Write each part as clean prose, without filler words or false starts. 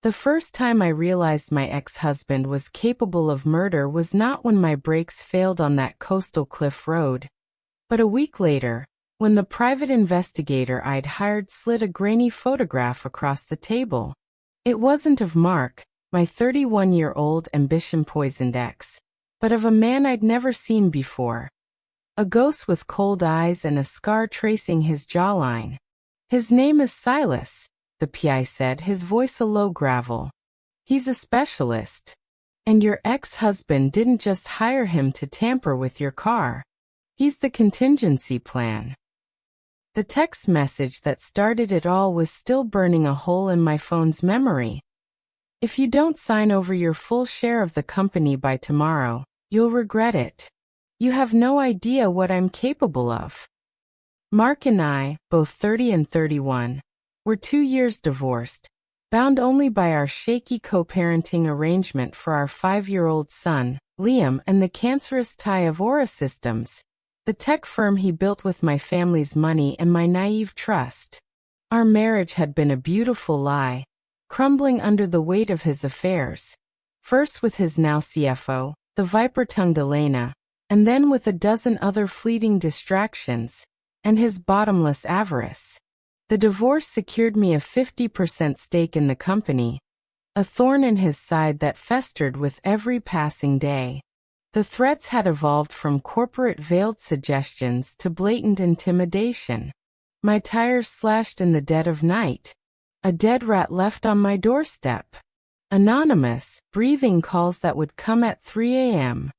The first time I realized my ex-husband was capable of murder was not when my brakes failed on that coastal cliff road, but a week later, when the private investigator I'd hired slid a grainy photograph across the table. It wasn't of Mark, my 31-year-old ambition-poisoned ex, but of a man I'd never seen before. A ghost with cold eyes and a scar tracing his jawline. "His name is Silas," the PI said, his voice a low gravel. "He's a specialist. And your ex-husband didn't just hire him to tamper with your car. He's the contingency plan." The text message that started it all was still burning a hole in my phone's memory. "If you don't sign over your full share of the company by tomorrow, you'll regret it. You have no idea what I'm capable of." Mark and I, both 30 and 31, were 2 years divorced, bound only by our shaky co-parenting arrangement for our 5-year-old son, Liam, and the cancerous tie of Aura Systems, the tech firm he built with my family's money and my naive trust. Our marriage had been a beautiful lie, crumbling under the weight of his affairs, first with his now CFO, the viper-tongued Elena, and then with a dozen other fleeting distractions, and his bottomless avarice. The divorce secured me a 50% stake in the company, a thorn in his side that festered with every passing day. The threats had evolved from corporate veiled suggestions to blatant intimidation. My tires slashed in the dead of night. A dead rat left on my doorstep. Anonymous, breathing calls that would come at 3 a.m.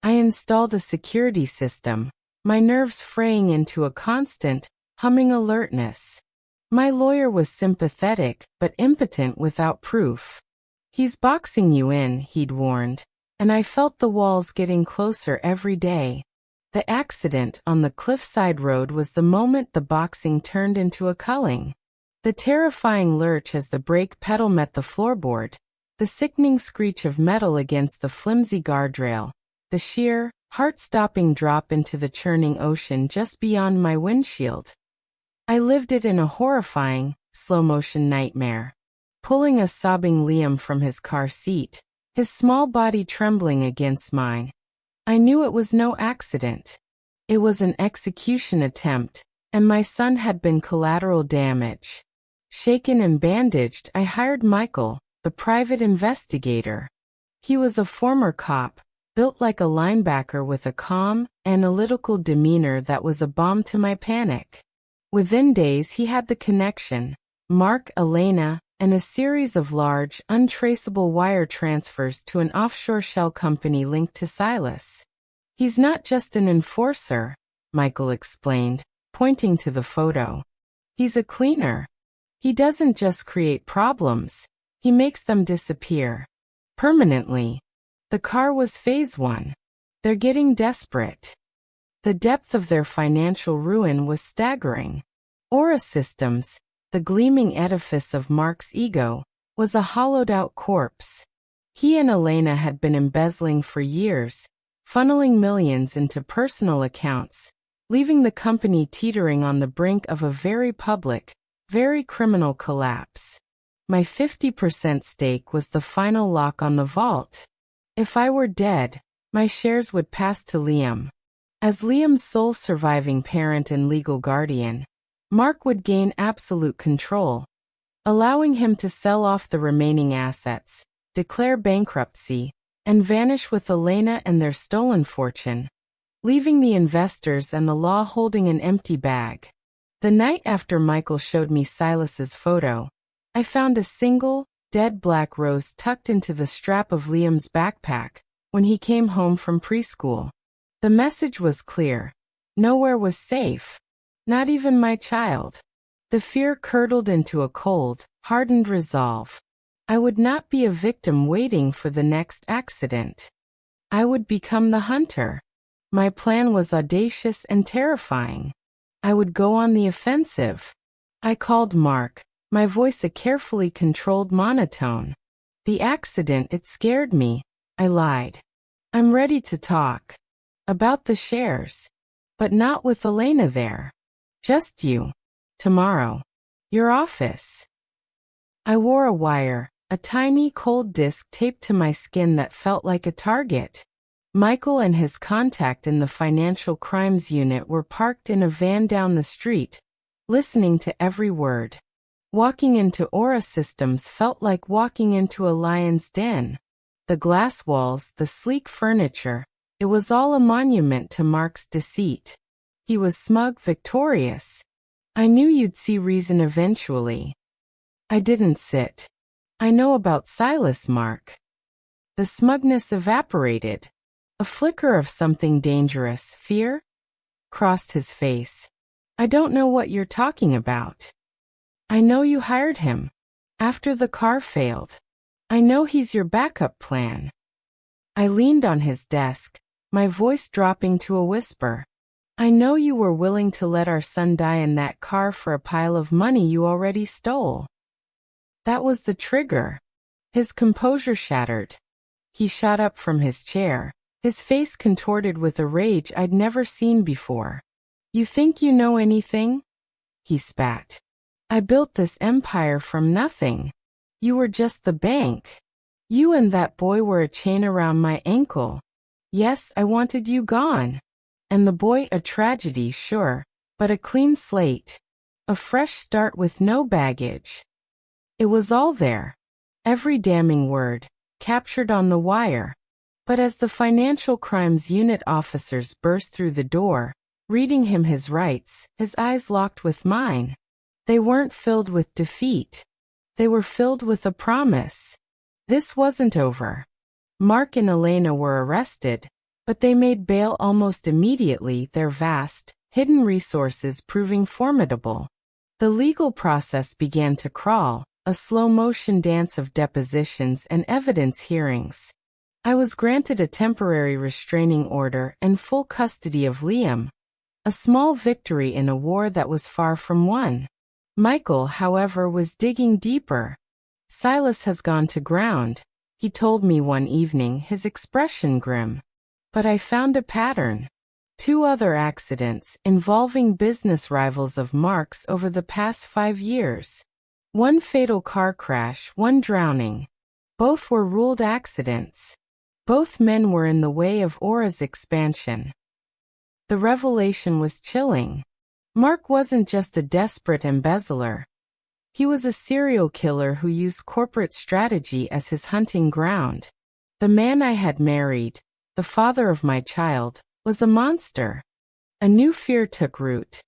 I installed a security system, my nerves fraying into a constant, humming alertness. My lawyer was sympathetic, but impotent without proof. "He's boxing you in," he'd warned, and I felt the walls getting closer every day. The accident on the cliffside road was the moment the boxing turned into a culling. The terrifying lurch as the brake pedal met the floorboard, the sickening screech of metal against the flimsy guardrail, the sheer, heart-stopping drop into the churning ocean just beyond my windshield. I lived it in a horrifying, slow-motion nightmare, pulling a sobbing Liam from his car seat, his small body trembling against mine. I knew it was no accident. It was an execution attempt, and my son had been collateral damage. Shaken and bandaged, I hired Michael, the private investigator. He was a former cop, built like a linebacker with a calm, analytical demeanor that was a balm to my panic. Within days he had the connection, Mark, Elena, and a series of large, untraceable wire transfers to an offshore shell company linked to Silas. "He's not just an enforcer," Michael explained, pointing to the photo. "He's a cleaner. He doesn't just create problems, he makes them disappear. Permanently." The car was phase 1. They're getting desperate. The depth of their financial ruin was staggering. Aura Systems, the gleaming edifice of Mark's ego, was a hollowed-out corpse. He and Elena had been embezzling for years, funneling millions into personal accounts, leaving the company teetering on the brink of a very public, very criminal collapse. My 50% stake was the final lock on the vault. If I were dead, my shares would pass to Liam. As Liam's sole surviving parent and legal guardian, Mark would gain absolute control, allowing him to sell off the remaining assets, declare bankruptcy, and vanish with Elena and their stolen fortune, leaving the investors and the law holding an empty bag. The night after Michael showed me Silas's photo, I found a single, dead black rose tucked into the strap of Liam's backpack when he came home from preschool. The message was clear. Nowhere was safe. Not even my child. The fear curdled into a cold, hardened resolve. I would not be a victim waiting for the next accident. I would become the hunter. My plan was audacious and terrifying. I would go on the offensive. I called Mark, my voice a carefully controlled monotone. "The accident, it scared me," I lied. "I'm ready to talk. About the shares. But not with Elena there. Just you. Tomorrow. Your office." I wore a wire, a tiny cold disc taped to my skin that felt like a target. Michael and his contact in the financial crimes unit were parked in a van down the street, listening to every word. Walking into Aura Systems felt like walking into a lion's den. The glass walls, the sleek furniture, it was all a monument to Mark's deceit. He was smug, victorious. I knew you'd see reason eventually. I didn't sit. I know about Silas, Mark. The smugness evaporated. A flicker of something dangerous, fear, crossed his face. I don't know what you're talking about. I know you hired him. After the car failed. I know he's your backup plan. I leaned on his desk, my voice dropping to a whisper. I know you were willing to let our son die in that car for a pile of money you already stole. That was the trigger. His composure shattered. He shot up from his chair, his face contorted with a rage I'd never seen before. You think you know anything? He spat. I built this empire from nothing. You were just the bank. You and that boy were a chain around my ankle. Yes, I wanted you gone. And the boy a tragedy, sure, but a clean slate. A fresh start with no baggage. It was all there. Every damning word, captured on the wire. But as the financial crimes unit officers burst through the door, reading him his rights, his eyes locked with mine. They weren't filled with defeat. They were filled with a promise. This wasn't over. Mark and Elena were arrested, but they made bail almost immediately, their vast, hidden resources proving formidable. The legal process began to crawl, a slow-motion dance of depositions and evidence hearings. I was granted a temporary restraining order and full custody of Liam. A small victory in a war that was far from won. Michael, however, was digging deeper. Silas has gone to ground, he told me one evening, his expression grim. But I found a pattern. 2 other accidents involving business rivals of Mark's over the past 5 years. 1 fatal car crash, 1 drowning. Both were ruled accidents. Both men were in the way of Aura's expansion. The revelation was chilling. Mark wasn't just a desperate embezzler. He was a serial killer who used corporate strategy as his hunting ground. The man I had married, the father of my child, was a monster. A new fear took root.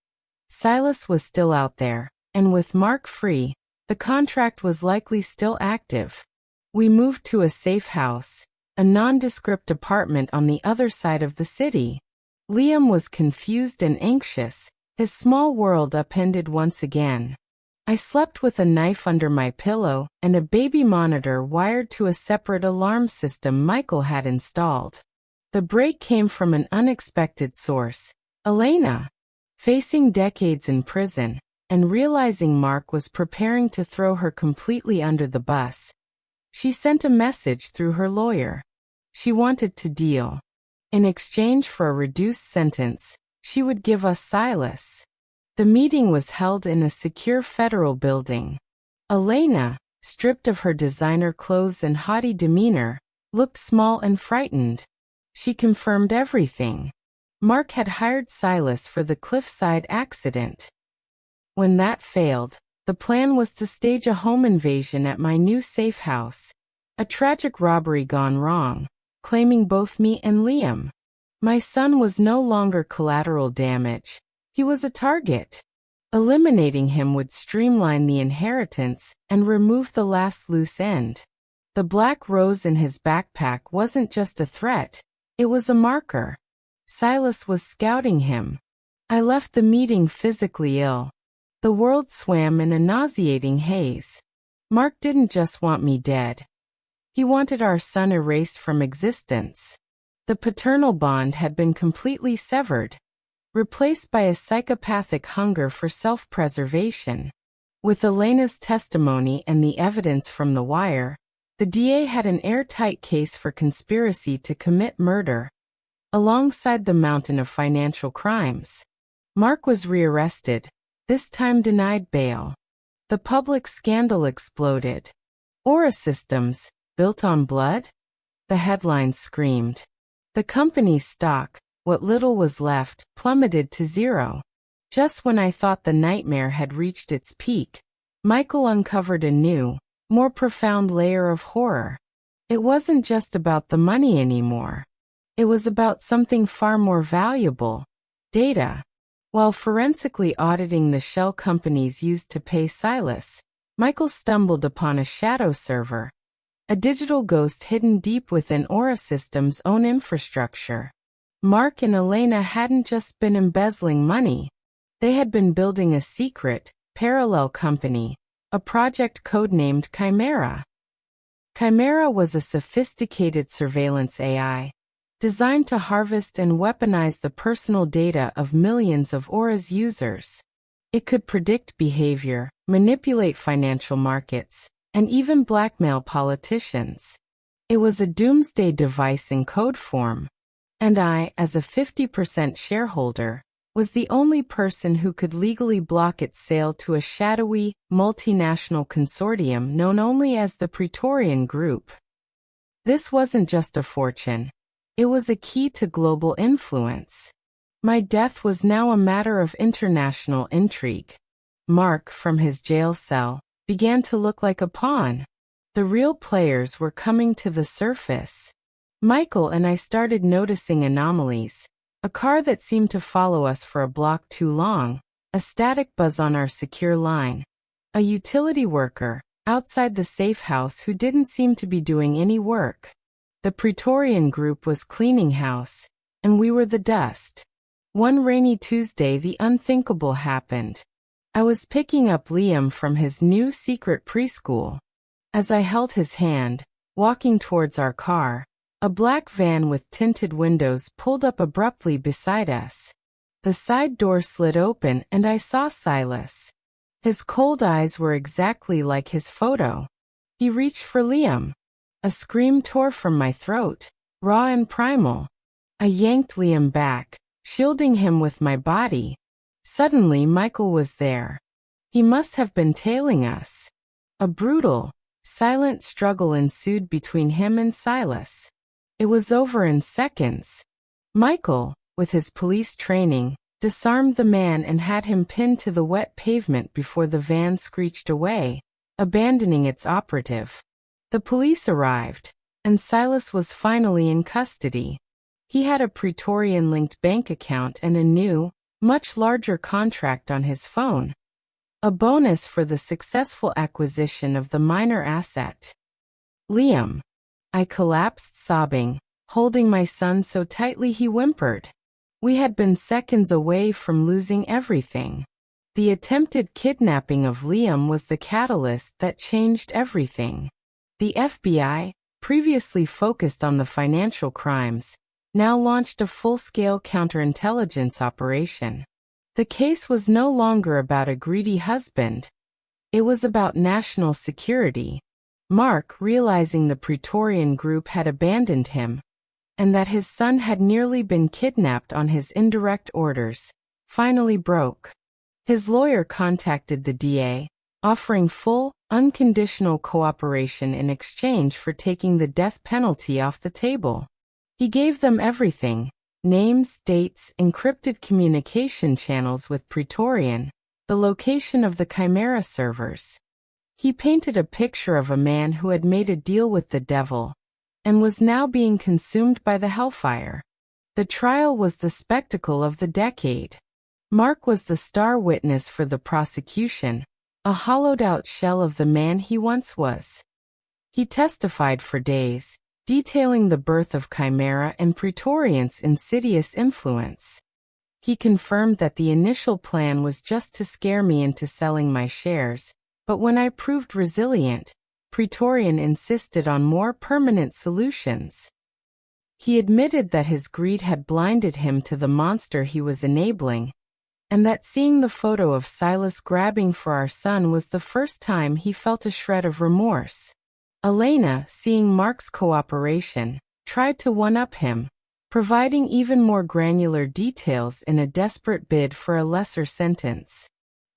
Silas was still out there, and with Mark free, the contract was likely still active. We moved to a safe house, a nondescript apartment on the other side of the city. Liam was confused and anxious, his small world upended once again. I slept with a knife under my pillow and a baby monitor wired to a separate alarm system Michael had installed. The break came from an unexpected source, Elena. Facing decades in prison, and realizing Mark was preparing to throw her completely under the bus, she sent a message through her lawyer. She wanted to deal. In exchange for a reduced sentence, she would give us Silas. The meeting was held in a secure federal building. Elena, stripped of her designer clothes and haughty demeanor, looked small and frightened. She confirmed everything. Mark had hired Silas for the cliffside accident. When that failed, the plan was to stage a home invasion at my new safe house. A tragic robbery gone wrong, claiming both me and Liam. My son was no longer collateral damage. He was a target. Eliminating him would streamline the inheritance and remove the last loose end. The black rose in his backpack wasn't just a threat, it was a marker. Silas was scouting him. I left the meeting physically ill. The world swam in a nauseating haze. Mark didn't just want me dead. He wanted our son erased from existence. The paternal bond had been completely severed, replaced by a psychopathic hunger for self-preservation. With Elena's testimony and the evidence from the wire, the DA had an airtight case for conspiracy to commit murder, alongside the mountain of financial crimes. Mark was rearrested, this time denied bail. The public scandal exploded. Aura Systems, built on blood? The headlines screamed. The company's stock, what little was left, plummeted to zero. Just when I thought the nightmare had reached its peak, Michael uncovered a new, more profound layer of horror. It wasn't just about the money anymore. It was about something far more valuable: data. While forensically auditing the shell companies used to pay Silas, Michael stumbled upon a shadow server, a digital ghost hidden deep within Aura Systems' own infrastructure. Mark and Elena hadn't just been embezzling money. They had been building a secret, parallel company, a project codenamed Chimera. Chimera was a sophisticated surveillance AI, designed to harvest and weaponize the personal data of millions of Aura's users. It could predict behavior, manipulate financial markets, and even blackmail politicians. It was a doomsday device in code form. And I, as a 50% shareholder, was the only person who could legally block its sale to a shadowy, multinational consortium known only as the Praetorian Group. This wasn't just a fortune. It was a key to global influence. My death was now a matter of international intrigue. Mark, from his jail cell, began to look like a pawn. The real players were coming to the surface. Michael and I started noticing anomalies. A car that seemed to follow us for a block too long, a static buzz on our secure line, a utility worker outside the safe house who didn't seem to be doing any work. The Praetorian Group was cleaning house, and we were the dust. One rainy Tuesday, the unthinkable happened. I was picking up Liam from his new secret preschool. As I held his hand, walking towards our car, a black van with tinted windows pulled up abruptly beside us. The side door slid open and I saw Silas. His cold eyes were exactly like his photo. He reached for Liam. A scream tore from my throat, raw and primal. I yanked Liam back, shielding him with my body. Suddenly Michael was there. He must have been tailing us. A brutal, silent struggle ensued between him and Silas. It was over in seconds. Michael, with his police training, disarmed the man and had him pinned to the wet pavement before the van screeched away, abandoning its operative. The police arrived, and Silas was finally in custody. He had a Praetorian-linked bank account and a new, much larger contract on his phone. A bonus for the successful acquisition of the minor asset. Liam. I collapsed sobbing, holding my son so tightly he whimpered. We had been seconds away from losing everything. The attempted kidnapping of Liam was the catalyst that changed everything. The FBI, previously focused on the financial crimes, now launched a full-scale counterintelligence operation. The case was no longer about a greedy husband. It was about national security. Mark, realizing the Praetorian Group had abandoned him, and that his son had nearly been kidnapped on his indirect orders, finally broke. His lawyer contacted the DA, offering full, unconditional cooperation in exchange for taking the death penalty off the table. He gave them everything: names, dates, encrypted communication channels with Praetorian, the location of the Chimera servers. He painted a picture of a man who had made a deal with the devil and was now being consumed by the hellfire. The trial was the spectacle of the decade. Mark was the star witness for the prosecution, a hollowed-out shell of the man he once was. He testified for days, detailing the birth of Chimera and Praetorian's insidious influence. He confirmed that the initial plan was just to scare me into selling my shares, but when I proved resilient, Praetorian insisted on more permanent solutions. He admitted that his greed had blinded him to the monster he was enabling, and that seeing the photo of Silas grabbing for our son was the first time he felt a shred of remorse. Elena, seeing Mark's cooperation, tried to one-up him, providing even more granular details in a desperate bid for a lesser sentence.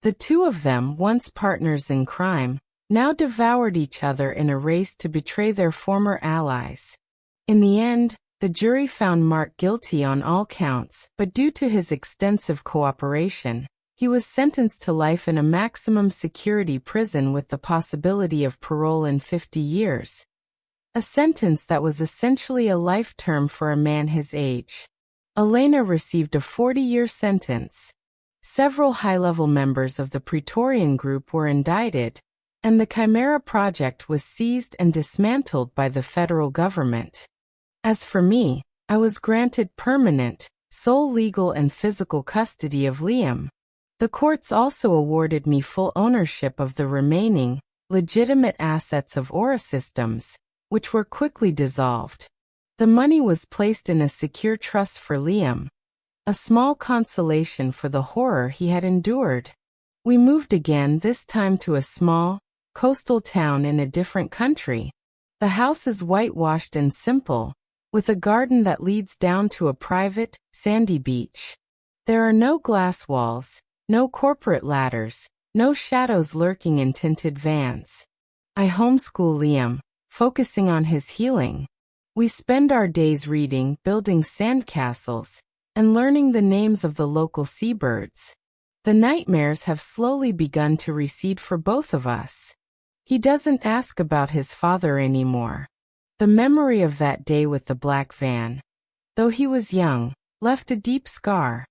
The two of them, once partners in crime, now devoured each other in a race to betray their former allies. In the end, the jury found Mark guilty on all counts, but due to his extensive cooperation, he was sentenced to life in a maximum security prison with the possibility of parole in 50 years. A sentence that was essentially a life term for a man his age. Elena received a 40-year sentence. Several high-level members of the Praetorian Group were indicted, and the Chimera project was seized and dismantled by the federal government. As for me, I was granted permanent, sole legal and physical custody of Liam. The courts also awarded me full ownership of the remaining, legitimate assets of Aura Systems, which were quickly dissolved. The money was placed in a secure trust for Liam, a small consolation for the horror he had endured. We moved again, this time to a small, coastal town in a different country. The house is whitewashed and simple, with a garden that leads down to a private, sandy beach. There are no glass walls, no corporate ladders, no shadows lurking in tinted vans. I homeschool Liam, focusing on his healing. We spend our days reading, building sandcastles, and learning the names of the local seabirds. The nightmares have slowly begun to recede for both of us. He doesn't ask about his father anymore. The memory of that day with the black van, though he was young, left a deep scar.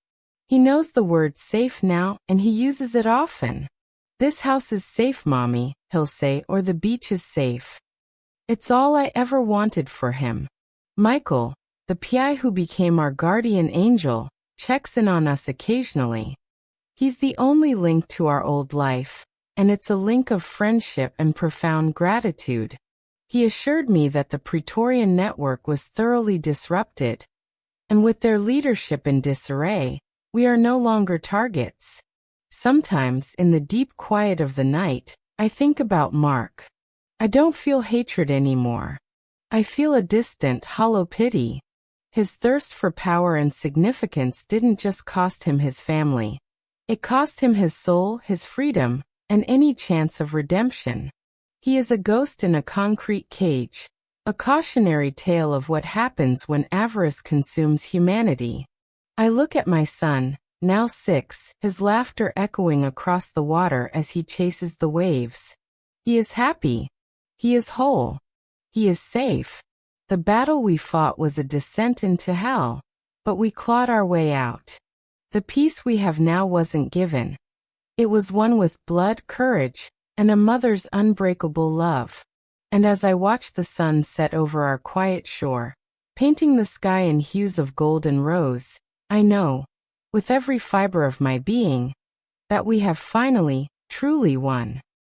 He knows the word safe now, and he uses it often. "This house is safe, Mommy," he'll say, or "the beach is safe." It's all I ever wanted for him. Michael, the PI who became our guardian angel, checks in on us occasionally. He's the only link to our old life, and it's a link of friendship and profound gratitude. He assured me that the Praetorian network was thoroughly disrupted, and with their leadership in disarray, we are no longer targets. Sometimes, in the deep quiet of the night, I think about Mark. I don't feel hatred anymore. I feel a distant, hollow pity. His thirst for power and significance didn't just cost him his family. It cost him his soul, his freedom, and any chance of redemption. He is a ghost in a concrete cage, a cautionary tale of what happens when avarice consumes humanity. I look at my son, now 6, his laughter echoing across the water as he chases the waves. He is happy. He is whole. He is safe. The battle we fought was a descent into hell, but we clawed our way out. The peace we have now wasn't given. It was won with blood, courage, and a mother's unbreakable love. And as I watch the sun set over our quiet shore, painting the sky in hues of gold and rose, I know, with every fiber of my being, that we have finally, truly won.